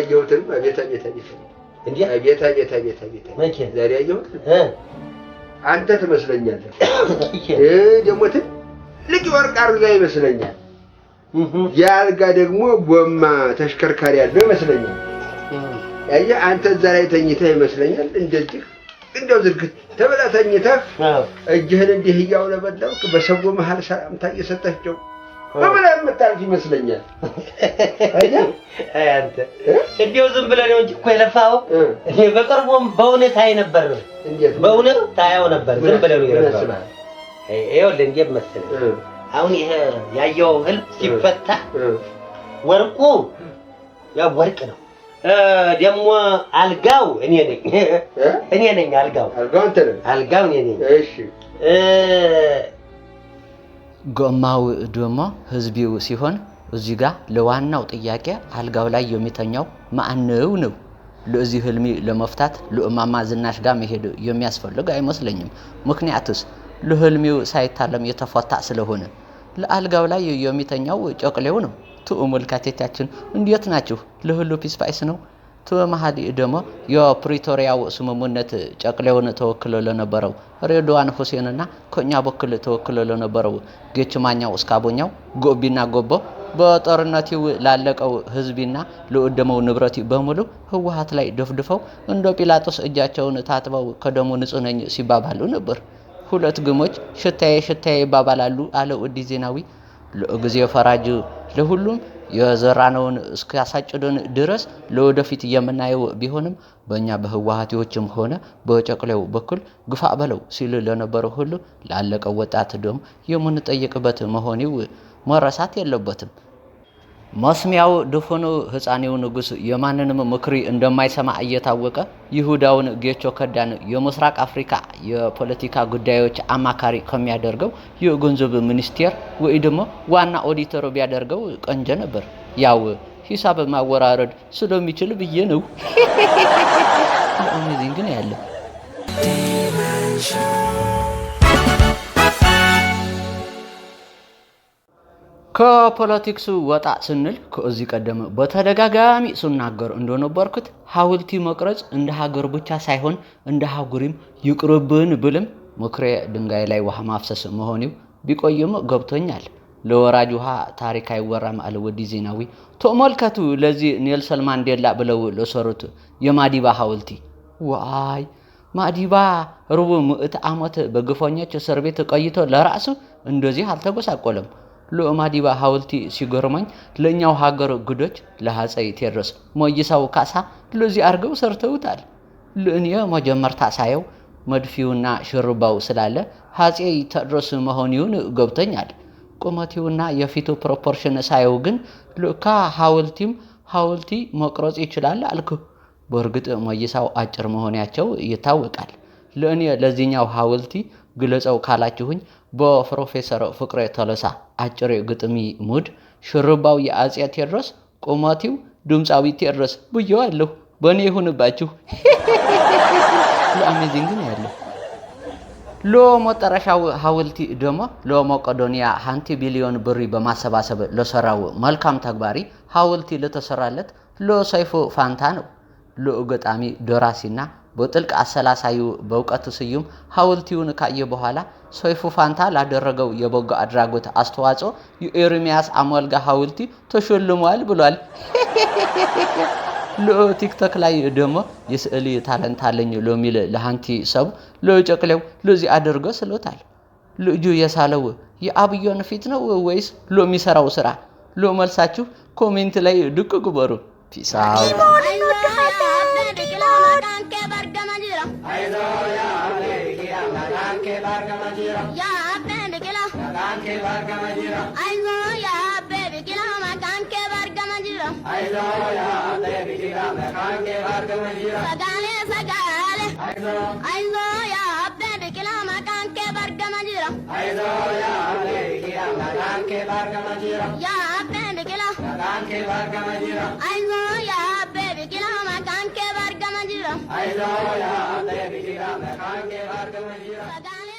ያየሁትን ቤታ እንዴ ቤታ ዛሬ ያየሁት አንተ ትመስለኛለህ ደግሞ ትልቅ ወርቅ አልጋ ይመስለኛል ያልጋ ደግሞ ጎማ ተሽከርካሪ ያለው ይመስለኛል ያየ አንተ እዛ ላይ ተኝተህ ይመስለኛል እንደዚህ እንደው ዝርግት ተብለህ ተኝተህ እጅህን እንዲህ እያውለበለብክ በሰው መሃል ሰላምታ እየሰጠህቸው በምን የምታልፍ ይመስለኛል አይ አንተ እንዲያው ዝም ብለህ ነው እንጂ እኮ የለፋው እኔ በቅርቡም በእውነት አይ ነበር በእውነት ታየው ነበር ዝም ብለህ ነው የለፋው ይኸውልህ እንዴት መሰለህ አሁን ይሄ ያየው ህልም ሲፈታ ወርቁ ያ ወርቅ ነው ደግሞ አልጋው እኔ ነኝ አልጋው አንተ ነህ አልጋው እኔ ነኝ እሺ ጎማው ደግሞ ህዝቢው ሲሆን እዚህ ጋር ለዋናው ጥያቄ አልጋው ላይ የሚተኛው ማነው ነው ለዚህ ህልሚ ለመፍታት ለማማ ዝናሽ ጋር መሄድ የሚያስፈልግ አይመስለኝም ምክንያቱስ ለህልሚው ሳይታለም የተፈታ ስለሆነ ለአልጋው ላይ የሚተኛው ጨቅሌው ነው ተመልካቾቻችን እንዴት ናችሁ ለሁሉ ፒስ ፋይስ ነው ተመሃዲ ደግሞ የፕሪቶሪያው ስምምነት ጨቅሌውን ተወክሎ ለነበረው ሬድዋን ሁሴንና ኮኛ በኩል ተወክሎ ለነበረው ጌችማኛው እስካቦኛው ጎቢና ጎቦ በጦርነቱ ላለቀው ህዝብና ለወደመው ንብረት በሙሉ ህወሓት ላይ ደፍድፈው እንደ ጲላጦስ እጃቸውን ታጥበው ከደሙ ንጹህ ነኝ ሲባባሉ ነበር ሁለት ግሞች ሽታዬ ይባባላሉ አለ ወዲ ዜናዊ ለጊዜው ፈራጅ ለሁሉም የዘራነውን እስካሳጭደን ድረስ ለወደፊት የምናየው ቢሆንም በእኛ በህወሓቶችም ሆነ በጨቅሌው በኩል ግፋ በለው ሲል ለነበረው ሁሉ ላለቀው ወጣት ደም የምንጠይቅበት መሆኒው መረሳት የለበትም መስሚያው ድፎኑ ህፃኔው ንጉስ የማንንም ምክሪ እንደማይሰማ እየታወቀ ይሁዳውን ጌቾ ከዳን የምስራቅ አፍሪካ የፖለቲካ ጉዳዮች አማካሪ ከሚያደርገው የገንዘብ ሚኒስቴር ወይ ደግሞ ዋና ኦዲተር ቢያደርገው ቀንጀ ነበር ያው ሂሳብ ማወራረድ ስለሚችል ብዬ ነው አሜዚንግ ነው ያለው ከፖለቲክሱ ወጣ ስንል ከዚህ ቀደም በተደጋጋሚ ስናገር እንደነበርኩት ሐውልቲ መቅረጽ እንደ ሀገር ብቻ ሳይሆን እንደ ሀገርም ይቅርብን ብልም ምክሬ ድንጋይ ላይ ውሃ ማፍሰስ መሆኒው ቢቆይም ገብቶኛል ለወራጅ ውሃ ታሪክ አይወራም አለ ወዲ ዜናዊ ተመልከቱ ለዚህ ኔልሰን ማንዴላ ብለው ለሰሩት የማዲባ ሐውልቲ ዋይ ማዲባ ሩብ ምዕት ዓመት በግፎኞች እስር ቤት ቆይቶ ለራሱ እንደዚህ አልተጎሳቆለም ለማዲባ ሐውልቲ ሲገርመኝ ለኛው ሀገር ጉዶች ለሐፀይ ቴዎድሮስ ሞይሳው ካሳ ለዚህ አርገው ሰርተውታል ለእኔ መጀመርታ ሳየው መድፊውና ሽርባው ስላለ ሐፀይ ቴዎድሮስ መሆኑን ገብቶኛል ቁመቲውና የፊቱ ፕሮፖርሽን ሳየው ግን ለካ ሐውልቲ መቅረጽ ይችላል አልኩ በእርግጥ ሞይሳው አጭር መሆናቸው ይታወቃል ለእኔ ለዚህኛው ሐውልቲ ግለጸው ካላችሁኝ በፕሮፌሰር ፍቅሬ ተለሳ አጭር ግጥሚ ሙድ ሽርባው የአፄ ቴዎድሮስ ቁመቲው ድምጻዊ ቴዎድሮስ ብየዋለሁ በእኔ ይሁንባችሁ ለአሜዚንግ ነው ያለው ለመጨረሻው ሐውልቲ ደግሞ ለመቄዶንያ 1 ቢሊዮን ብር በማሰባሰብ ለሰራው መልካም ተግባሪ ሐውልቲ ለተሰራለት ለሰይፉ ፋንታ ነው ለገጣሚ ደራሲና በጥልቅ አሰላሳዩ በእውቀቱ ስዩም ሐውልቲውን ካየ በኋላ ሰይፉ ፋንታ ላደረገው የበጎ አድራጎት አስተዋጽኦ የኤርሚያስ አሞልጋ ሐውልቲ ተሸልሟል ብሏል ለቲክቶክ ላይ ደግሞ የስዕል ታለንት አለኝ ለሚል ለሃንቲ ሰብ ለጨቅሌው ለዚህ አድርጎ ስሎታል ልጁ የሳለው የአብዮን ፊት ነው ወይስ ለሚሰራው ስራ ለመልሳችሁ ኮሜንት ላይ ድቅ ግበሩ ፒስ አውት I know ya, baby, I'm a